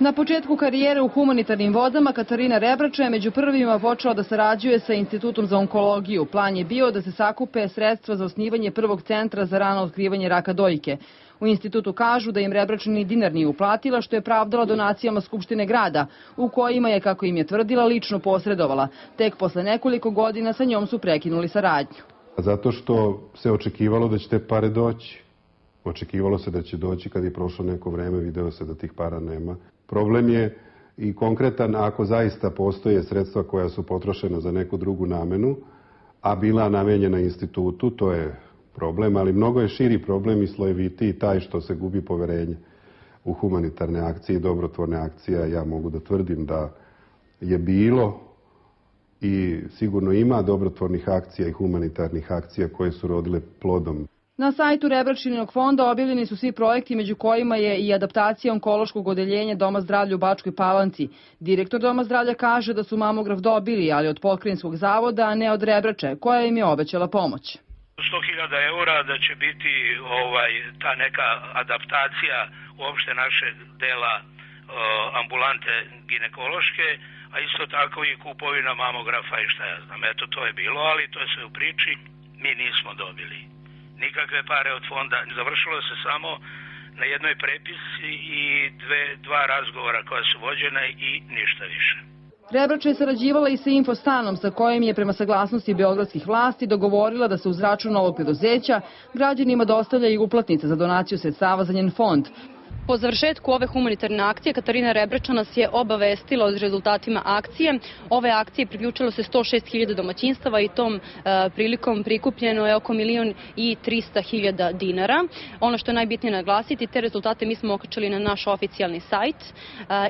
Na početku karijere u humanitarnim vodama Katarina Rebrača je među prvima počela da sarađuje sa Institutom za onkologiju. Plan je bio da se sakupe sredstva za osnivanje prvog centra za rano otkrivanje raka dojke. U institutu kažu da im Rebrača ni dinar nije uplatila, što je pravdala donacijama Skupštine grada, u kojima je, kako im je tvrdila, lično posredovala. Tek posle nekoliko godina sa njom su prekinuli saradnju. Zato što se očekivalo da će te pare doći. Očekivalo se da će doći kad je prošlo neko vreme, video se da tih para nema. Problem je i konkretan ako zaista postoje sredstva koja su potrošena za neku drugu namenu, a bila namenjena institutu, to je problem, ali mnogo je širi problem i slojevitiji taj što se gubi poverenje u humanitarne akcije i dobrotvorne akcije. Ja mogu da tvrdim da je bilo i sigurno ima dobrotvornih akcija i humanitarnih akcija koje su rodile plodom. Na sajtu Rebračinog fonda objavljeni su svi projekti, među kojima je i adaptacija onkološkog odeljenja Doma zdravlja u Bačkoj Palanci. Direktor Doma zdravlja kaže da su mamograf dobili, ali od Pokrajinskog zavoda, a ne od Rebrače, koja im je obećala pomoć. 100.000 eura da će biti ta neka adaptacija uopšte našeg dela ambulante ginekološke, a isto tako i kupovina mamografa i šta ja znam. Eto, to je bilo, ali to je sve u priči. Mi nismo dobili nikakve pare od fonda. Završilo se samo na jednoj prepisi i dva razgovora koja su vođena i ništa više. Rebrača je sarađivala i sa Infostanom, sa kojim je prema saglasnosti beogradskih vlasti dogovorila da se uz račun ovog preduzeća građanima dostavlja i uplatnica za donaciju sredstava za njen fond. Po završetku ove humanitarne akcije Katarina Rebrača nas je obavestila o rezultatima akcije. Ove akcije priključilo se 106.000 domaćinstava i tom prilikom prikupljeno je oko 1.300.000 dinara. Ono što je najbitnije naglasiti, te rezultate mi smo okačili na naš oficijalni sajt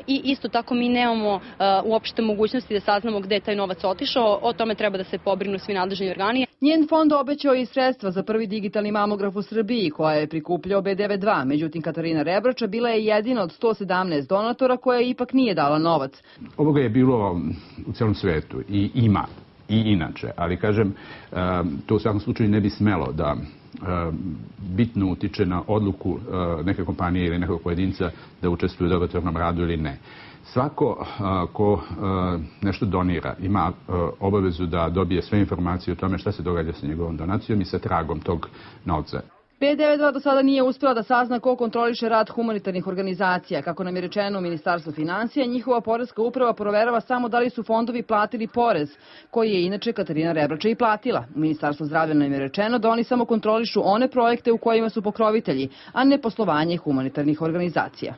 i isto tako mi nemamo uopšte mogućnosti da saznamo gde je taj novac otišao. O tome treba da se pobrinu svi nadležni organi. Njen fond obećao i sredstva za prvi digitalni mamograf u Srbiji, koja je prikupljao B92. Međutim, Katarina Rebrača bila je jedina od 117 donatora koja ipak nije dala novac. Ovoga je bilo u celom svetu i ima i inače, ali kažem, to u svakom slučaju ne bi smelo da bitno utiče na odluku neke kompanije ili nekog pojedinca da učestvuje u dobrotvornom radu ili ne. Svako ko nešto donira ima obavezu da dobije sve informacije o tome šta se događa sa njegovom donacijom i sa tragom tog novca. B92 do sada nije uspela da sazna ko kontroliše rad humanitarnih organizacija. Kako nam je rečeno u Ministarstvu finansija, njihova poreska uprava proverava samo da li su fondovi platili porez, koji je inače Katarina Rebrača i platila. U Ministarstvu zdravlja nam je rečeno da oni samo kontrolišu one projekte u kojima su pokrovitelji, a ne poslovanje humanitarnih organizacija.